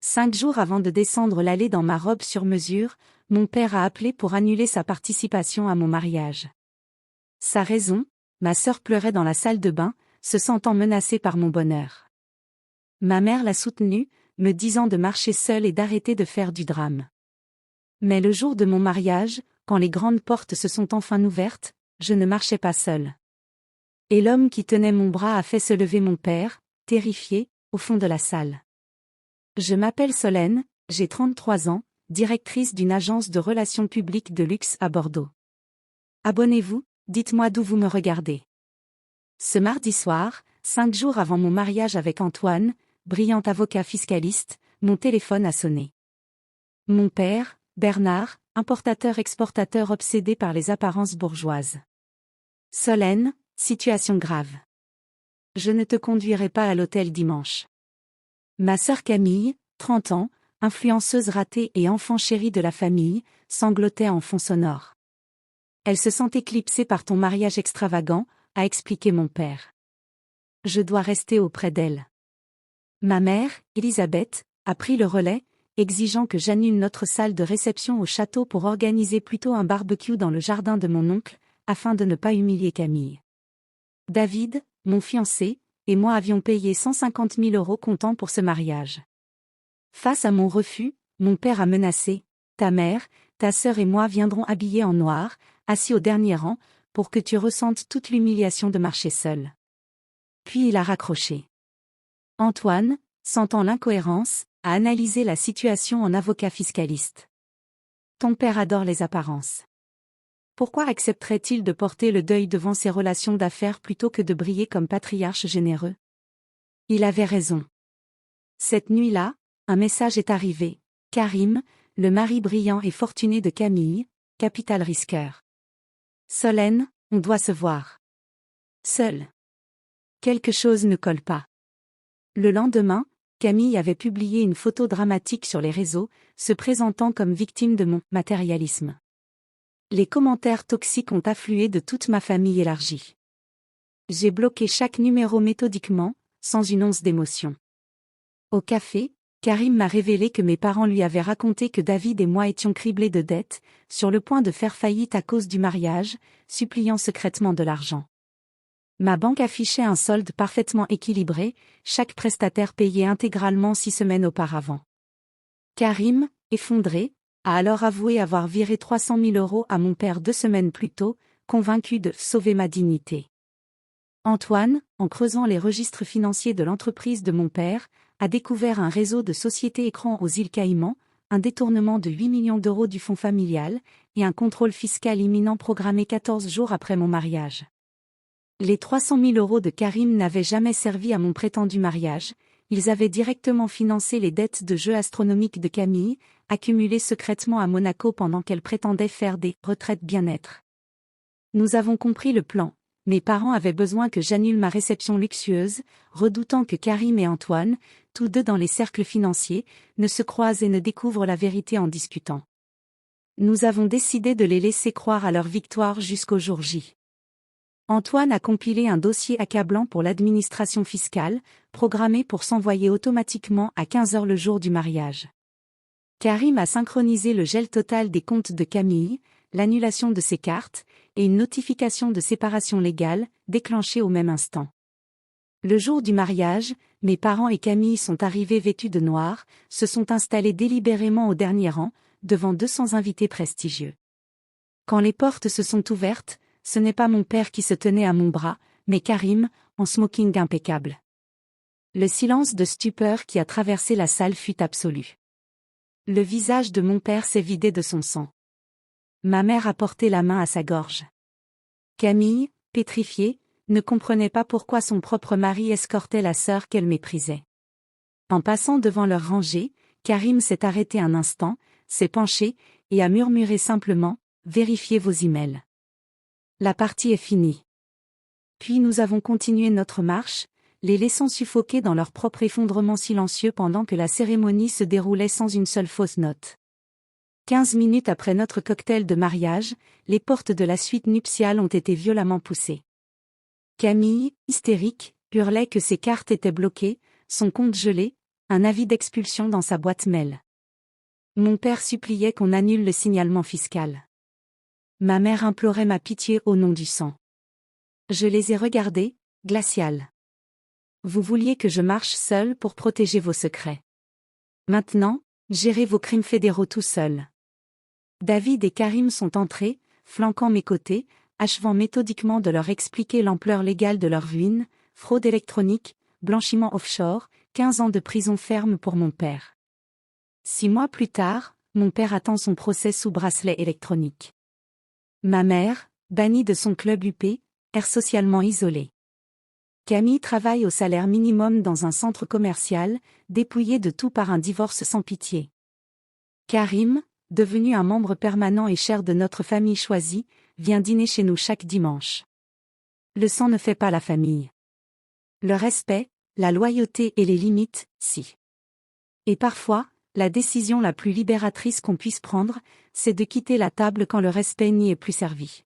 5 jours avant de descendre l'allée dans ma robe sur mesure, mon père a appelé pour annuler sa participation à mon mariage. Sa raison, ma sœur pleurait dans la salle de bain, se sentant menacée par mon bonheur. Ma mère l'a soutenue, me disant de marcher seule et d'arrêter de faire du drame. Mais le jour de mon mariage, quand les grandes portes se sont enfin ouvertes, je ne marchais pas seule. Et l'homme qui tenait mon bras a fait se lever mon père, terrifié, au fond de la salle. Je m'appelle Solène, j'ai 33 ans, directrice d'une agence de relations publiques de luxe à Bordeaux. Abonnez-vous, dites-moi d'où vous me regardez. Ce mardi soir, 5 jours avant mon mariage avec Antoine, brillant avocat fiscaliste, mon téléphone a sonné. Mon père, Bernard, importateur-exportateur obsédé par les apparences bourgeoises. Solène, situation grave. Je ne te conduirai pas à l'hôtel dimanche. Ma sœur Camille, 30 ans, influenceuse ratée et enfant chérie de la famille, sanglotait en fond sonore. Elle se sent éclipsée par ton mariage extravagant, a expliqué mon père. Je dois rester auprès d'elle. Ma mère, Elisabeth, a pris le relais, exigeant que j'annule notre salle de réception au château pour organiser plutôt un barbecue dans le jardin de mon oncle, afin de ne pas humilier Camille. David, mon fiancé, et moi avions payé 150 000 € comptant pour ce mariage. Face à mon refus, mon père a menacé « Ta mère, ta sœur et moi viendrons habillés en noir, assis au dernier rang, pour que tu ressentes toute l'humiliation de marcher seul. » Puis il a raccroché. Antoine, sentant l'incohérence, a analysé la situation en avocat fiscaliste. Ton père adore les apparences. Pourquoi accepterait-il de porter le deuil devant ses relations d'affaires plutôt que de briller comme patriarche généreux? Il avait raison. Cette nuit-là, un message est arrivé. Karim, le mari brillant et fortuné de Camille, capital risqueur. Solène, on doit se voir. Seul. Quelque chose ne colle pas. Le lendemain, Camille avait publié une photo dramatique sur les réseaux, se présentant comme victime de mon matérialisme. Les commentaires toxiques ont afflué de toute ma famille élargie. J'ai bloqué chaque numéro méthodiquement, sans une once d'émotion. Au café, Karim m'a révélé que mes parents lui avaient raconté que David et moi étions criblés de dettes, sur le point de faire faillite à cause du mariage, suppliant secrètement de l'argent. Ma banque affichait un solde parfaitement équilibré, chaque prestataire payé intégralement 6 semaines auparavant. Karim, effondré, a alors avoué avoir viré 300 000 € à mon père 2 semaines plus tôt, convaincu de sauver ma dignité. Antoine, en creusant les registres financiers de l'entreprise de mon père, a découvert un réseau de sociétés écrans aux îles Caïmans, un détournement de 8 millions d'euros du fonds familial, et un contrôle fiscal imminent programmé 14 jours après mon mariage. Les 300 000 € de Karim n'avaient jamais servi à mon prétendu mariage, ils avaient directement financé les dettes de jeux astronomiques de Camille, accumulées secrètement à Monaco pendant qu'elle prétendait faire des retraites bien-être. Nous avons compris le plan. Mes parents avaient besoin que j'annule ma réception luxueuse, redoutant que Karim et Antoine, tous deux dans les cercles financiers, ne se croisent et ne découvrent la vérité en discutant. Nous avons décidé de les laisser croire à leur victoire jusqu'au jour J. Antoine a compilé un dossier accablant pour l'administration fiscale, programmé pour s'envoyer automatiquement à 15 h le jour du mariage. Karim a synchronisé le gel total des comptes de Camille, l'annulation de ses cartes, et une notification de séparation légale, déclenchée au même instant. Le jour du mariage, mes parents et Camille sont arrivés vêtus de noir, se sont installés délibérément au dernier rang, devant 200 invités prestigieux. Quand les portes se sont ouvertes, ce n'est pas mon père qui se tenait à mon bras, mais Karim, en smoking impeccable. Le silence de stupeur qui a traversé la salle fut absolu. Le visage de mon père s'est vidé de son sang. Ma mère a porté la main à sa gorge. Camille, pétrifiée, ne comprenait pas pourquoi son propre mari escortait la sœur qu'elle méprisait. En passant devant leur rangée, Karim s'est arrêté un instant, s'est penché, et a murmuré simplement « Vérifiez vos emails ». La partie est finie. Puis nous avons continué notre marche, les laissant suffoquer dans leur propre effondrement silencieux pendant que la cérémonie se déroulait sans une seule fausse note. 15 minutes après notre cocktail de mariage, les portes de la suite nuptiale ont été violemment poussées. Camille, hystérique, hurlait que ses cartes étaient bloquées, son compte gelé, Un avis d'expulsion dans sa boîte mail. Mon père suppliait qu'on annule le signalement fiscal. Ma mère implorait ma pitié au nom du sang. Je les ai regardés, glaciales. Vous vouliez que je marche seul pour protéger vos secrets. Maintenant, gérez vos crimes fédéraux tout seuls. David et Karim sont entrés, flanquant mes côtés, achevant méthodiquement de leur expliquer l'ampleur légale de leur ruine, fraude électronique, blanchiment offshore, 15 ans de prison ferme pour mon père. 6 mois plus tard, mon père attend son procès sous bracelet électronique. Ma mère, bannie de son club UP, est socialement isolée. Camille travaille au salaire minimum dans un centre commercial, dépouillé de tout par un divorce sans pitié. Karim, devenu un membre permanent et cher de notre famille choisie, vient dîner chez nous chaque dimanche. Le sang ne fait pas la famille. Le respect, la loyauté et les limites, si. Et parfois, la décision la plus libératrice qu'on puisse prendre, c'est de quitter la table quand le respect n'y est plus servi.